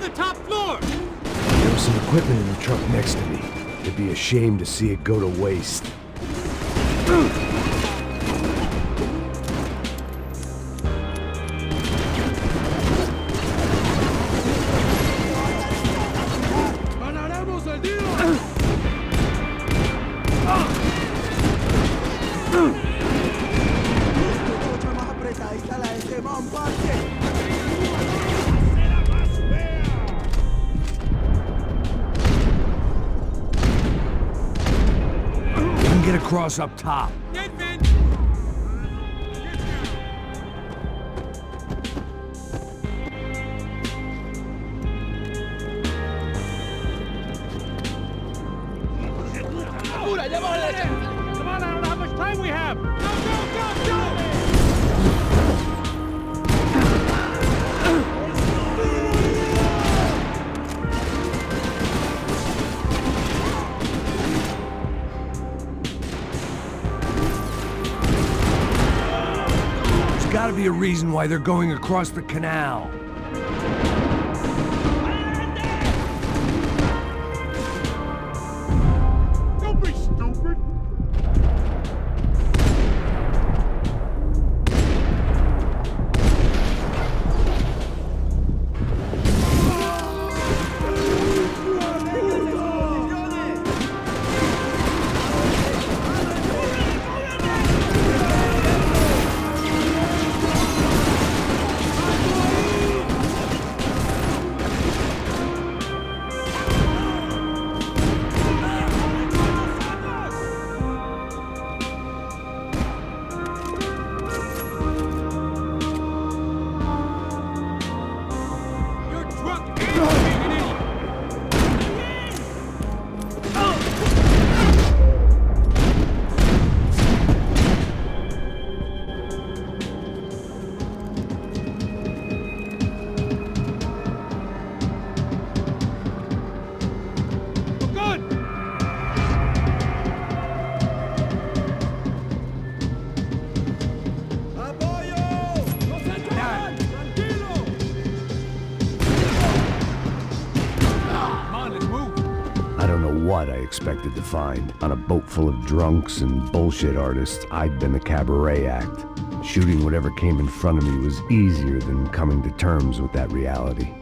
the top floor! There was some equipment in the truck next to me. It'd be a shame to see it go to waste. Get across up top. Come on, I don't know how much time we have! Go! There's gotta be a reason why they're going across the canal. Don't be stupid! What I expected to find. On a boat full of drunks and bullshit artists, I'd been the cabaret act. Shooting whatever came in front of me was easier than coming to terms with that reality.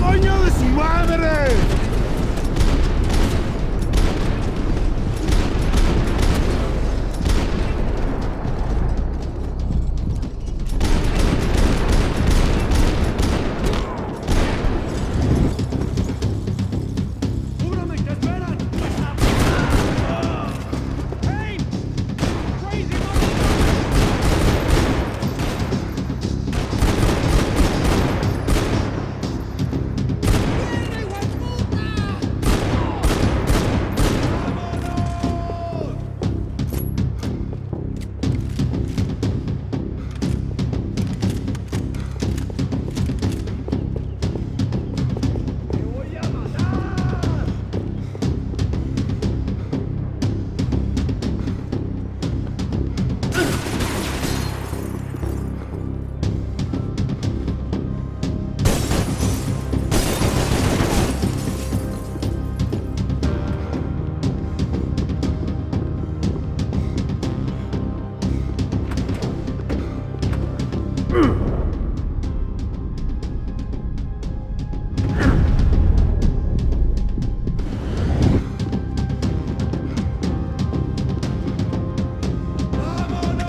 ¡Coño de su madre! ¡Cúbrame, que esperan! Payne! Crazy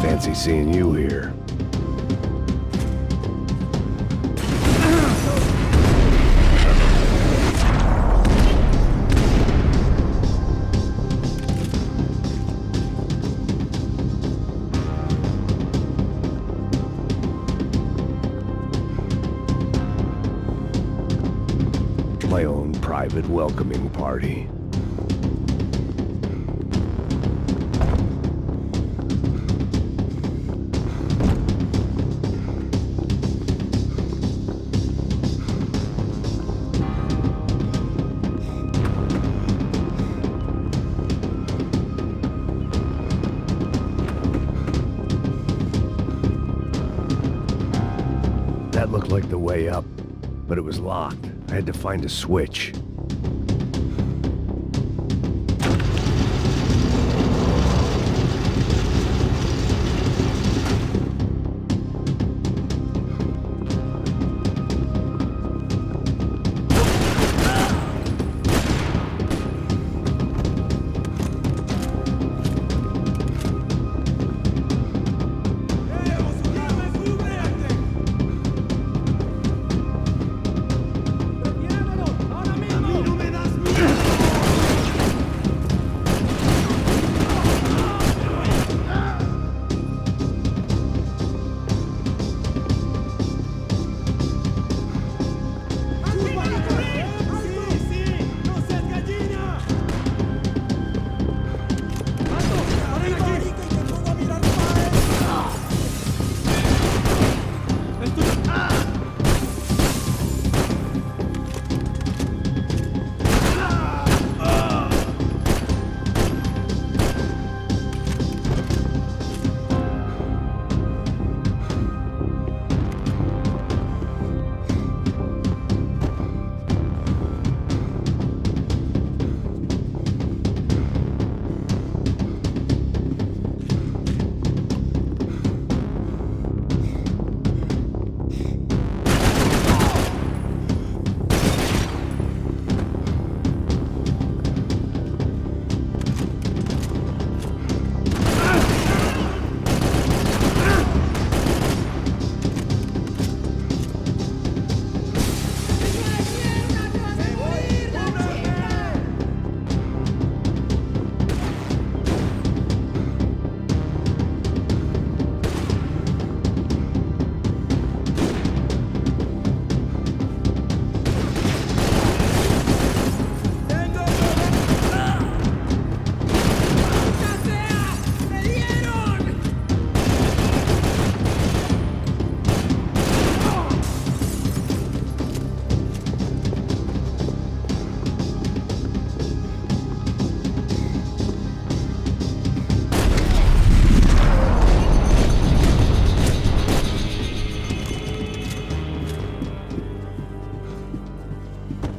Fancy seeing you here. my own private welcoming party. That looked like the way up, but it was locked. I had to find a switch.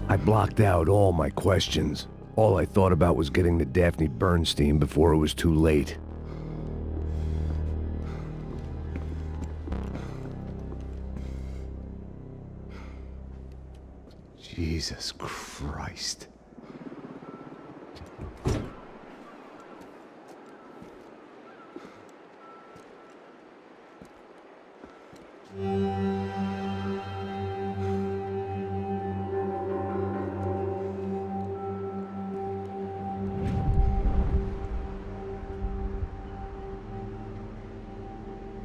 I blocked out all my questions. All I thought about was getting to Daphne Bernstein before it was too late. Jesus Christ.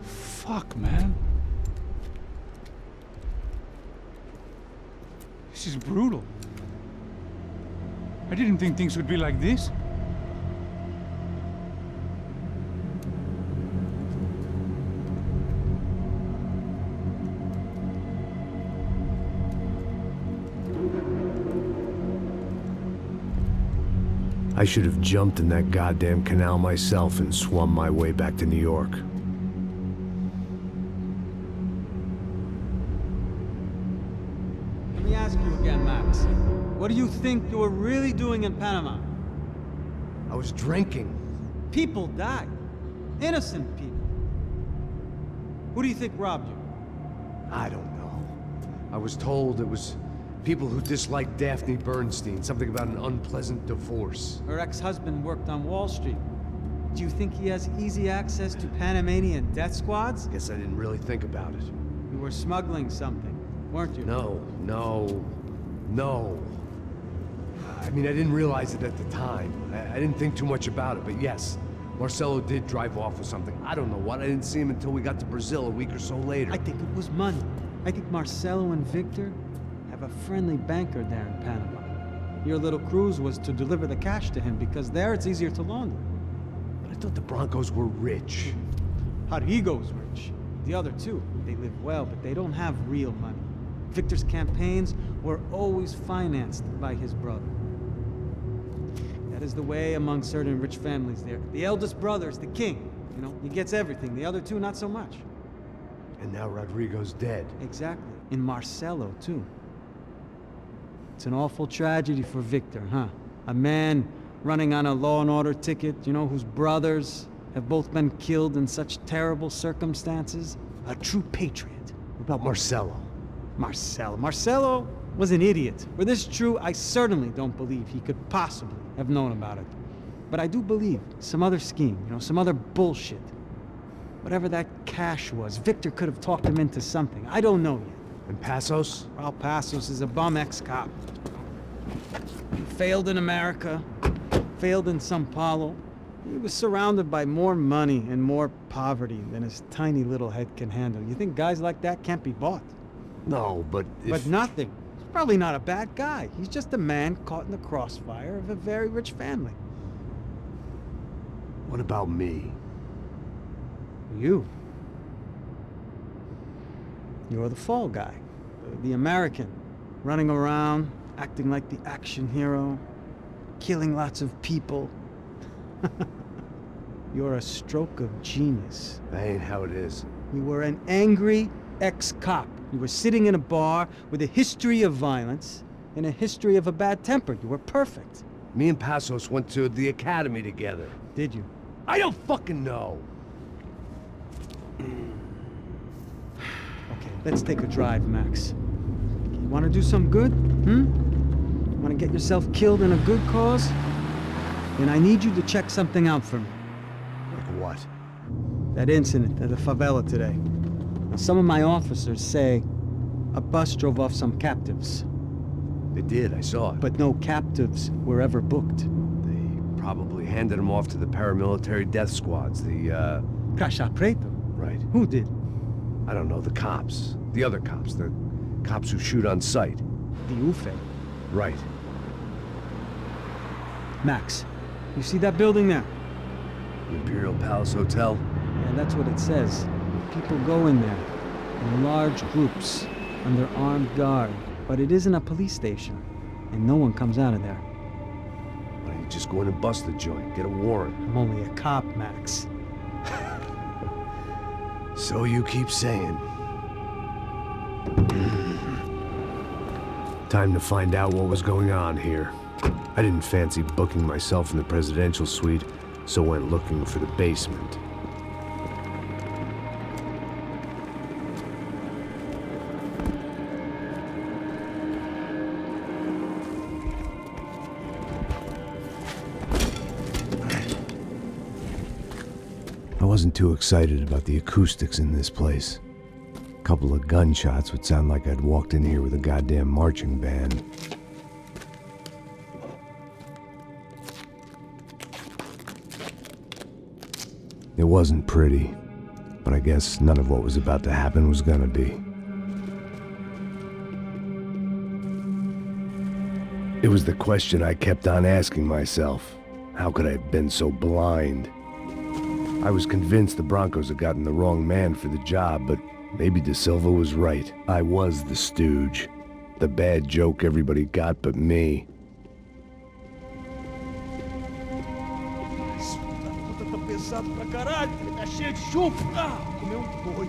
Fuck, man. This is brutal. I didn't think things would be like this. I should have jumped in that goddamn canal myself and swum my way back to New York. Let me ask you again, Max. What do you think you were really doing in Panama? I was drinking. People died. Innocent people. Who do you think robbed you? I don't know. I was told it was people who disliked Daphne Bernstein, something about an unpleasant divorce. Her ex-husband worked on Wall Street. Do you think he has easy access to Panamanian death squads? Guess I didn't really think about it. You were smuggling something, weren't you? No. I mean, I didn't realize it at the time. I didn't think too much about it, but yes, Marcelo did drive off with something. I don't know what. I didn't see him until we got to Brazil a week or so later. I think it was money. I think Marcelo and Victor have have a friendly banker there in Panama. Your little cruise was to deliver the cash to him because there it's easier to launder. But I thought the Broncos were rich. Rodrigo's rich. The other two, they live well, but they don't have real money. Victor's campaigns were always financed by his brother. That is the way among certain rich families there. The eldest brother is the king. You know, he gets everything. The other two, not so much. And now Rodrigo's dead. Exactly. And Marcelo, too. It's an awful tragedy for Victor, huh? A man running on a law and order ticket, you know, whose brothers have both been killed in such terrible circumstances. A true patriot. What about Marcelo? Marcelo was an idiot. Were this true, I certainly don't believe he could possibly have known about it. But I do believe some other scheme, you know, some other bullshit. Whatever that cash was, Victor could have talked him into something. I don't know yet. And Passos? Well, Passos is a bum ex-cop. He failed in America, failed in Sao Paulo. He was surrounded by more money and more poverty than his tiny little head can handle. You think guys like that can't be bought? No, but if... But nothing. He's probably not a bad guy. He's just a man caught in the crossfire of a very rich family. What about me? You. You're the fall guy. The American. Running around, acting like the action hero. Killing lots of people. You're a stroke of genius. That ain't how it is. You were an angry ex-cop. You were sitting in a bar with a history of violence and a history of a bad temper. You were perfect. Me and Passos went to the academy together. Did you? I don't fucking know. Okay, let's take a drive, Max. You want to do some good? Want to get yourself killed in a good cause? Then I need you to check something out for me. Like what? That incident at the favela today. Now, some of my officers say a bus drove off some captives. They did, I saw it. But no captives were ever booked. They probably handed them off to the paramilitary death squads, the, Caixa Preto? Right. Who did? I don't know, the cops. The other cops. The cops who shoot on sight. The UFE. Right. Max, you see that building there? The Imperial Palace Hotel? Yeah, that's what it says. People go in there in large groups under armed guard. But it isn't a police station, and no one comes out of there. Why don't you just go in and bust the joint, get a warrant? I'm only a cop, Max. So you keep saying. Time to find out what was going on here. I didn't fancy booking myself in the presidential suite, so went looking for the basement. I wasn't too excited about the acoustics in this place. A couple of gunshots would sound like I'd walked in here with a goddamn marching band. It wasn't pretty, but I guess none of what was about to happen was gonna be. It was the question I kept on asking myself. How could I have been so blind? I was convinced the Broncos had gotten the wrong man for the job, but maybe De Silva was right. I was the stooge. The bad joke everybody got but me. Pesado pra caralho, tá cheio de chumbo. Comeu boi.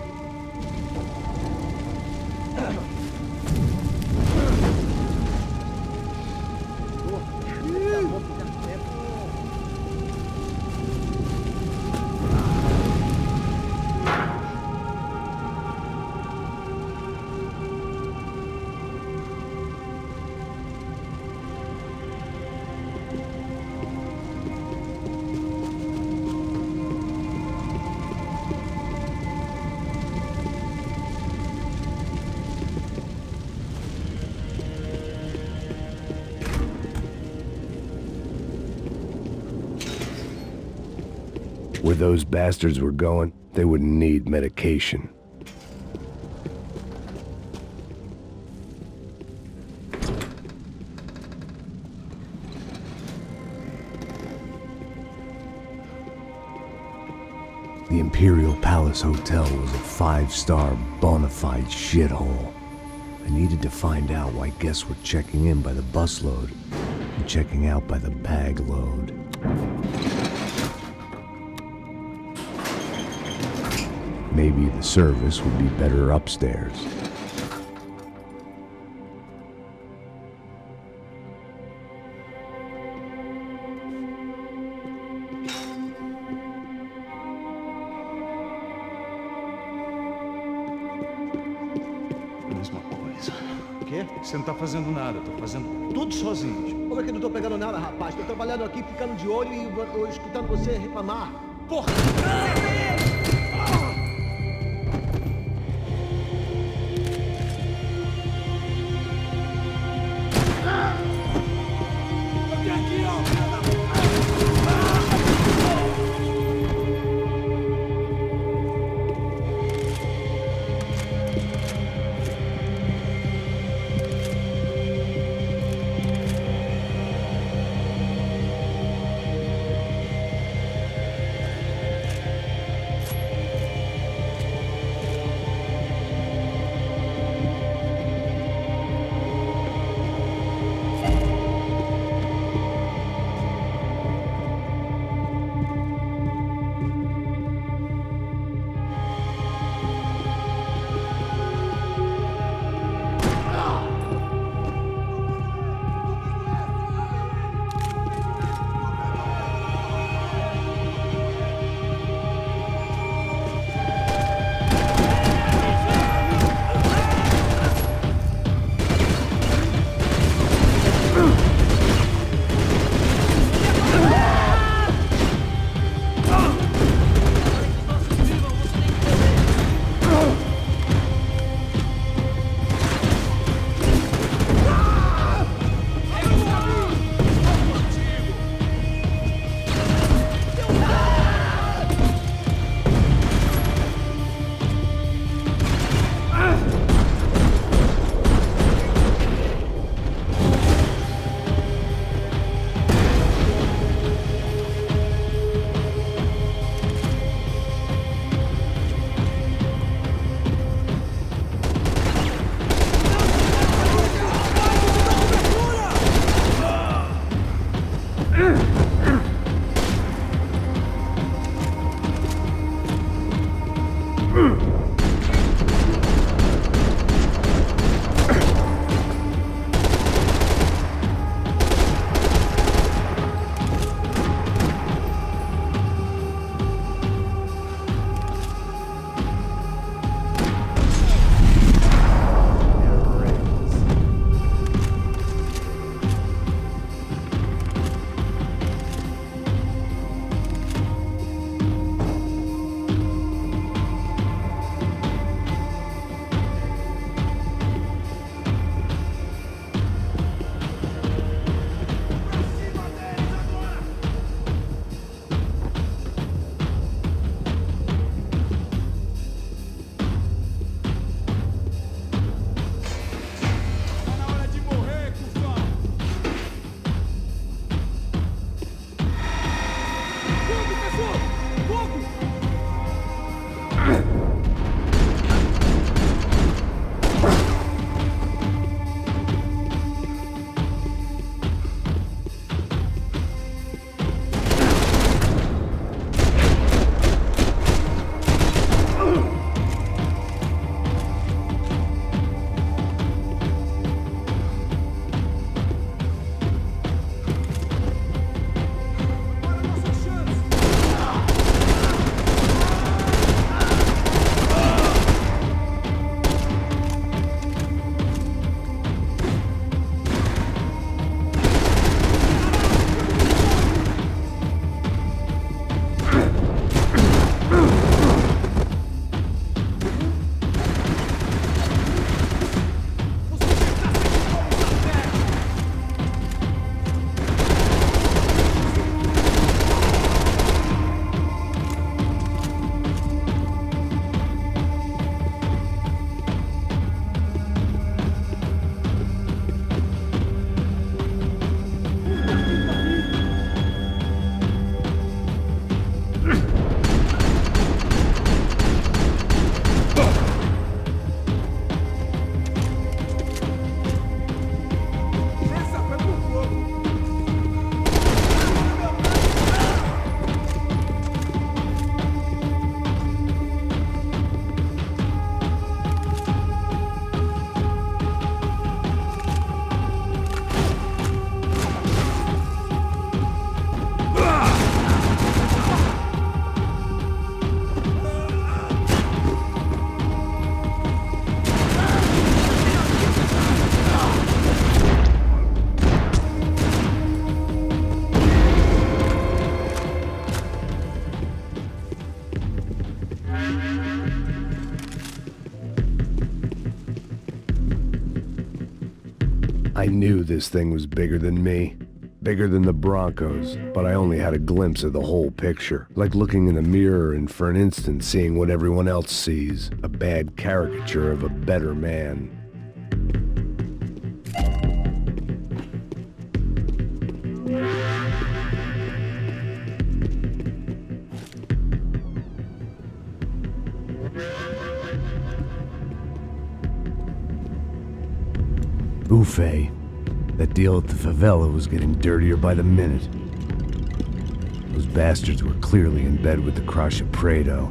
Where those bastards were going, they wouldn't need medication. Imperial Palace Hotel was a 5-star bona fide shithole. I needed to find out why guests were checking in by the busload and checking out by the bag load. Maybe the service would be better upstairs. Mesma coisa. O quê? Você não tá fazendo nada, eu tô fazendo tudo sozinho. Como é que eu não tô pegando nada, rapaz? Tô trabalhando aqui, ficando de olho e escutando você reclamar. Porra! I knew this thing was bigger than me. Bigger than the Broncos, but I only had a glimpse of the whole picture. Like looking in a mirror and for an instant seeing what everyone else sees. A bad caricature of a better man. Buffet. That deal at the favela was getting dirtier by the minute. Those bastards were clearly in bed with the Crush of Prado.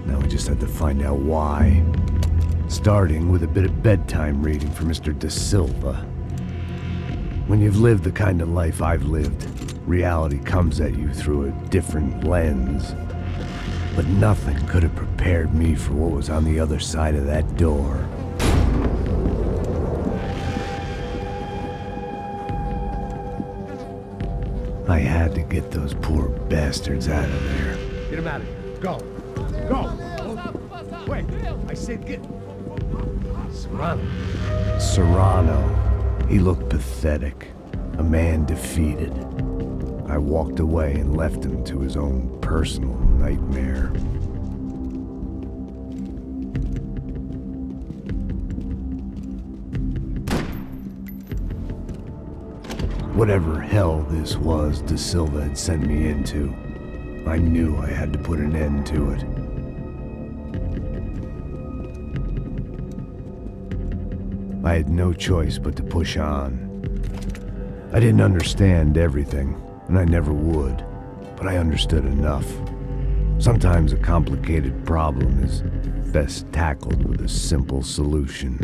Now we just had to find out why. Starting with a bit of bedtime reading for Mr. Da Silva. When you've lived the kind of life I've lived, reality comes at you through a different lens. But nothing could have prepared me for what was on the other side of that door. I had to get those poor bastards out of there. Get him out of here. Go. Go. Wait. I said get... Serrano. Serrano. He looked pathetic. A man defeated. I walked away and left him to his own personal nightmare. Whatever hell this was Da Silva had sent me into, I knew I had to put an end to it. I had no choice but to push on. I didn't understand everything, and I never would, but I understood enough. Sometimes a complicated problem is best tackled with a simple solution.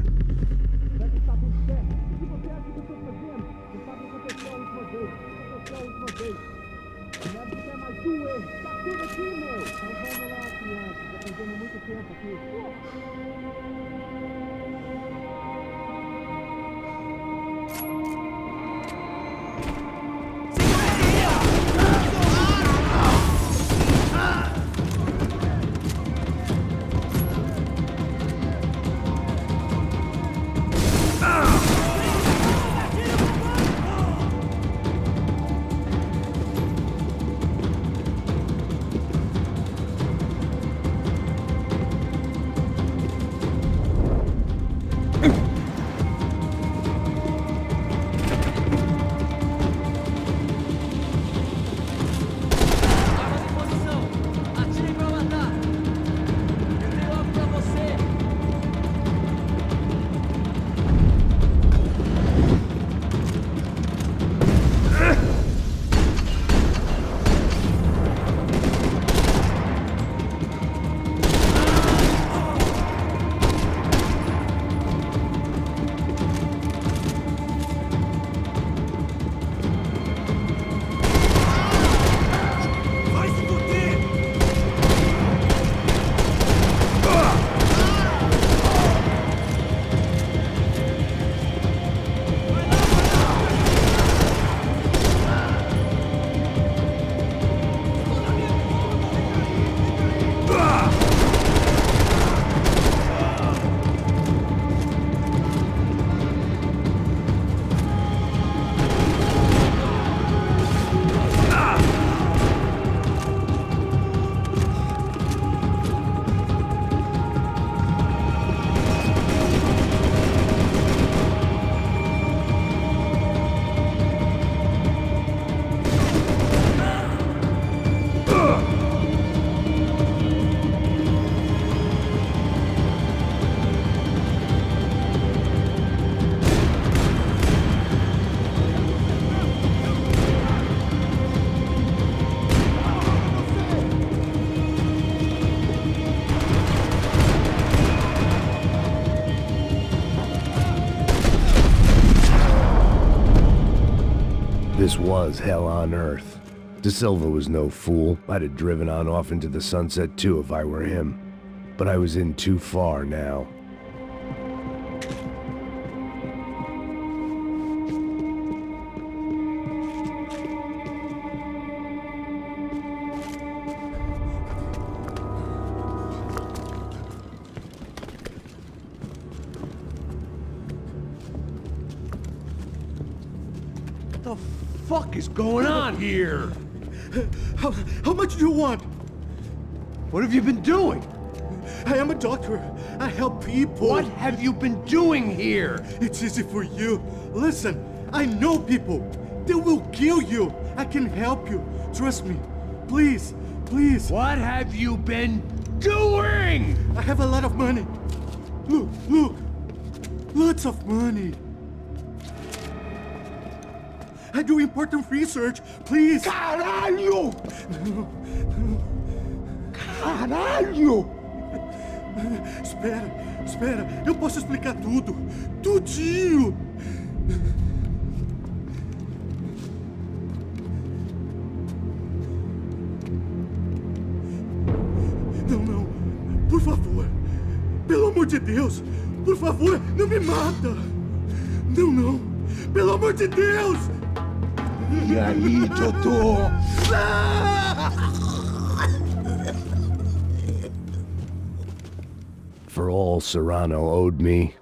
This was hell on earth. Da Silva was no fool. I'd have driven on off into the sunset too if I were him. But I was in too far now. the fuck is going on here? How much do you want? What have you been doing? I am a doctor. I help people. What have you been doing here? It's easy for you. Listen, I know people. They will kill you. I can help you. Trust me. Please, please. What have you been doing? I have a lot of money. Look, look. Lots of money. I do important research. Please. Caralho! Caralho! Espera, espera. Eu posso explicar tudo. Tudinho. Não, não. Por favor. Pelo amor de Deus. Por favor, não me mata. Não, não. Pelo amor de Deus. E aí, doutor? For all Serrano owed me,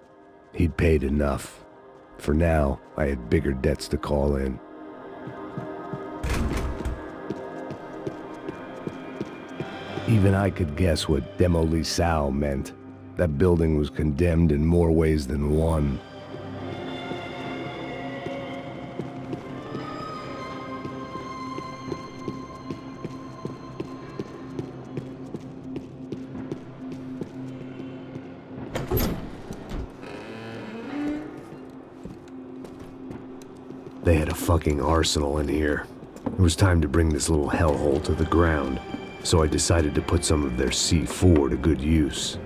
he'd paid enough. For now, I had bigger debts to call in. Even I could guess what demolissao meant. That building was condemned in more ways than one. They had a fucking arsenal in here. It was time to bring this little hellhole to the ground, so I decided to put some of their C4 to good use.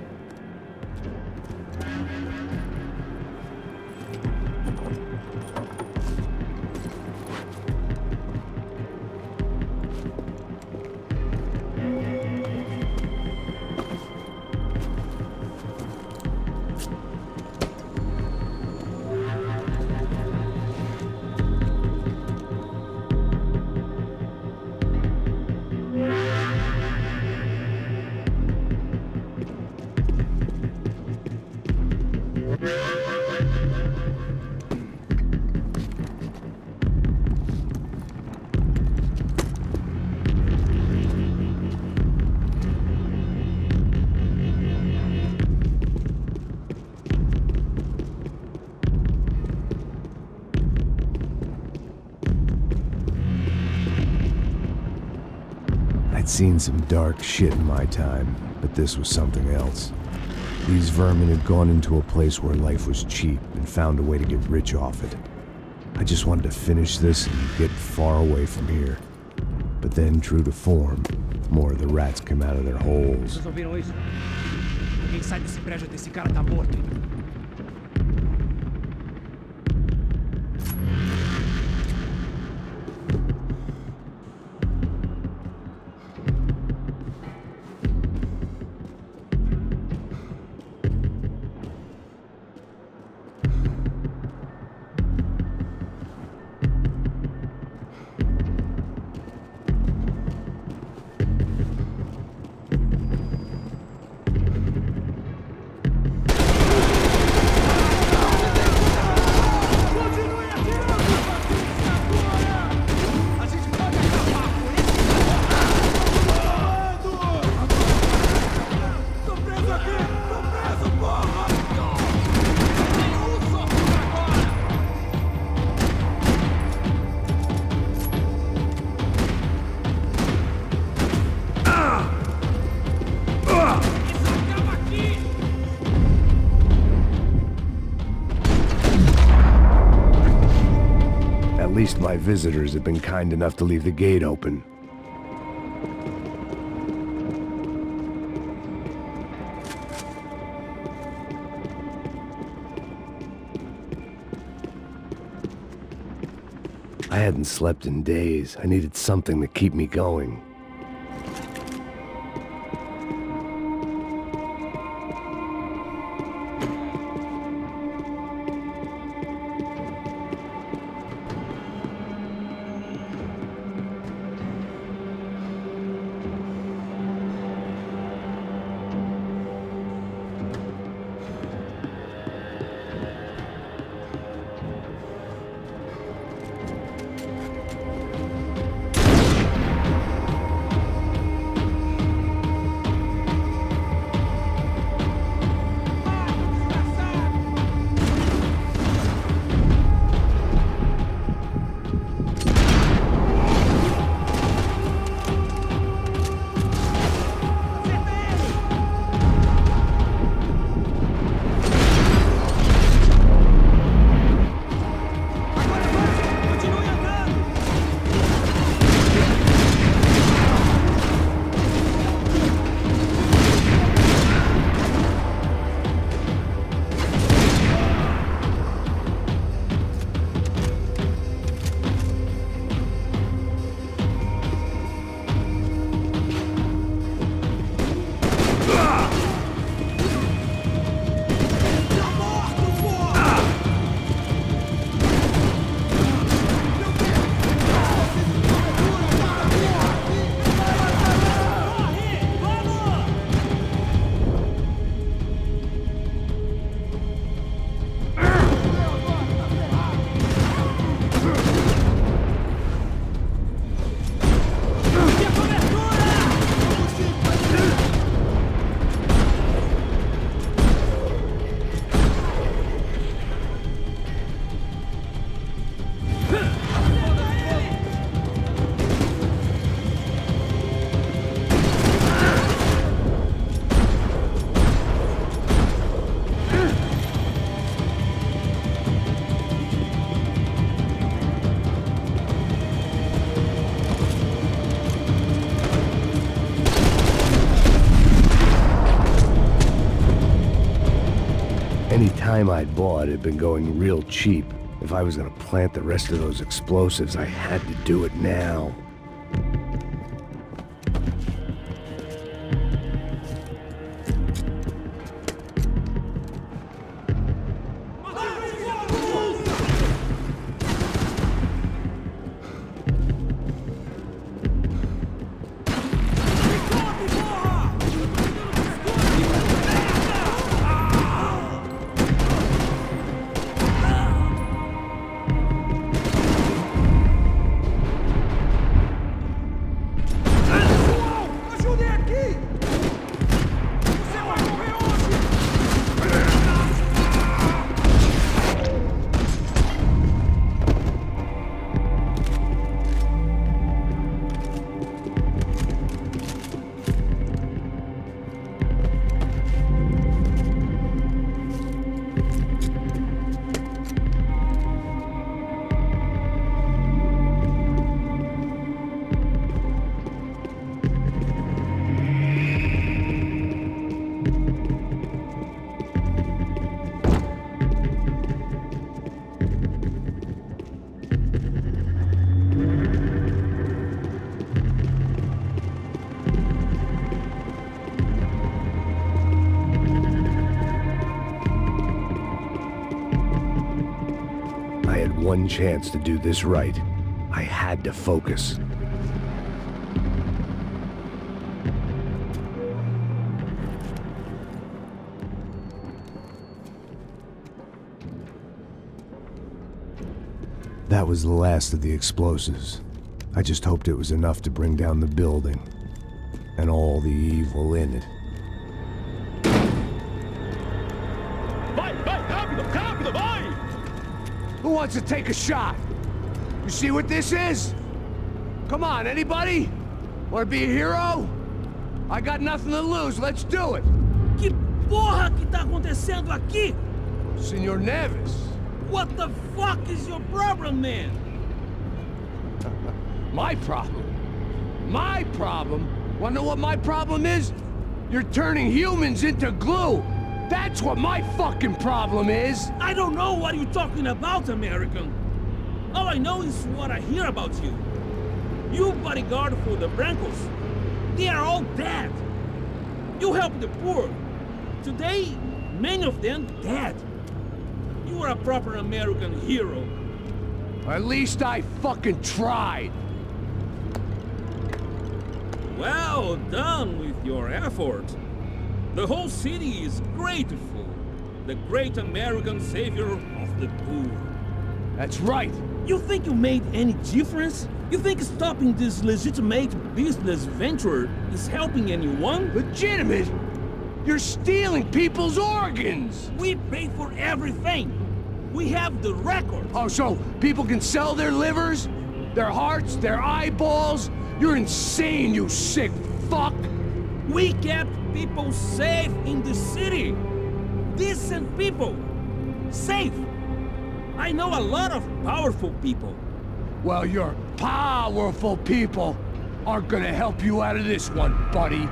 I'd seen some dark shit in my time, but this was something else. These vermin had gone into a place where life was cheap and found a way to get rich off it. I just wanted to finish this and get far away from here. But then, true to form, more of the rats come out of their holes. Vocês ouviram isso? Ninguém sai desse prédio desse cara tá morto. At least my visitors had been kind enough to leave the gate open. I hadn't slept in days. I needed something to keep me going. Any time I'd bought had been going real cheap. If I was gonna plant the rest of those explosives, I had to do it now. One chance to do this right. I had to focus. That was the last of the explosives. I just hoped it was enough to bring down the building and all the evil in it. Who wants to take a shot? You see what this is? Come on, anybody? Want to be a hero? I got nothing to lose, let's do it! Que porra que tá acontecendo aqui? Senor Neves. What the fuck is your problem, man? My problem? My problem? Wanna know what my problem is? You're turning humans into glue! That's what my fucking problem is! I don't know what you're talking about, American. All I know is what I hear about you. You bodyguard for the Brancos. They are all dead. You help the poor. Today, many of them dead. You are a proper American hero. At least I fucking tried. Well done with your effort. The whole city is grateful. The great American savior of the poor. That's right. You think you made any difference? You think stopping this legitimate business venture is helping anyone? Legitimate? You're stealing people's organs! We pay for everything. We have the record. Oh, so people can sell their livers? Their hearts? Their eyeballs? You're insane, you sick fuck! We kept people safe in the city. Decent people. Safe. I know a lot of powerful people. Well, your powerful people aren't gonna help you out of this one, buddy.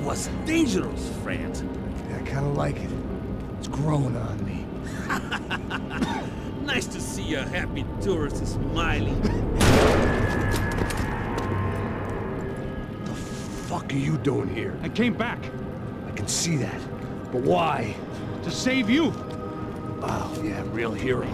was dangerous, friend. I kinda like it. It's growing on me. Nice to see a happy tourist smiling. The fuck are you doing here? I came back I can see that. But why? to save you. Oh, yeah, real hero.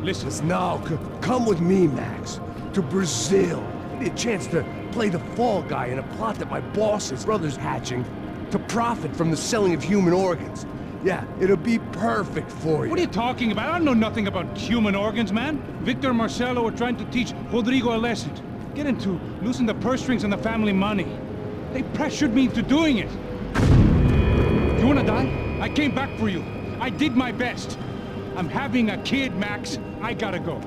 Listen, No, come with me, Max. To Brazil. Give me a chance to play the fall guy in a plot that my boss's brother's hatching to profit from the selling of human organs. Yeah, it'll be perfect for you. what are you talking about? I know nothing about human organs, man. Victor and Marcelo are trying to teach Rodrigo a lesson. Get him to loosen the purse strings on the family money. They pressured me into doing it. You wanna die? I came back for you. I did my best. I'm having a kid, Max. I gotta go.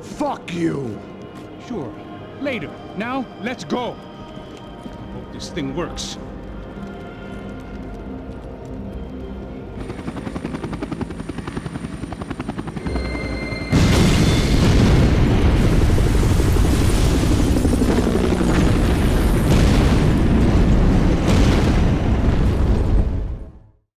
Fuck you! Sure. Later. Now, let's go. Hope this thing works.